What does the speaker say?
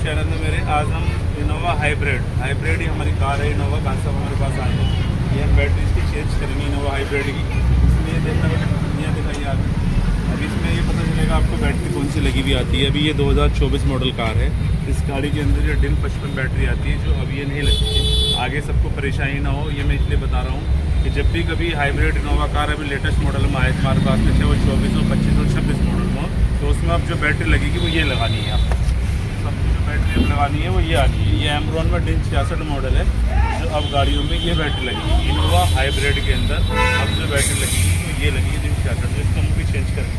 Channel में मेरे। आज हम इनोवा हाइब्रिड ही हमारी कार है। इनोवा कांसेप्ट हमारे पास आई है। ये हम बैटरी इसकी चेंज करेंगे इनोवा हाइब्रिड की। इसमें देखना दुनिया दिखाई आगे। अब इसमें ये पता चलेगा आपको बैटरी कौन सी लगी हुई आती है। अभी ये 2024 मॉडल कार है। इस गाड़ी के अंदर ये DIN 55 बैटरी आती है, जो अभी ये नहीं लगती है। आगे सबको परेशानी ना हो, ये मैं इसलिए बता रहा हूँ कि जब भी कभी हाइब्रिड इनोवा कार अभी लेटेस्ट मॉडल में आए हमारे पास में, चाहे वो 24 हो, 25 हो, 26 मॉडल में हो, तो उसमें अब जो बैटरी लगेगी वो ये लगानी है आपको। सब जो बैटरी लगानी है वो ये आनी है। ये एमरॉन में DIN 66 मॉडल है, जो अब गाड़ियों में ये बैटरी लगेगी। इनोवा हाइब्रिड के अंदर अब जो बैटरी लगेगी वो ये लगेगी DIN 66, तो इसको हम भी चेंज करेंगे।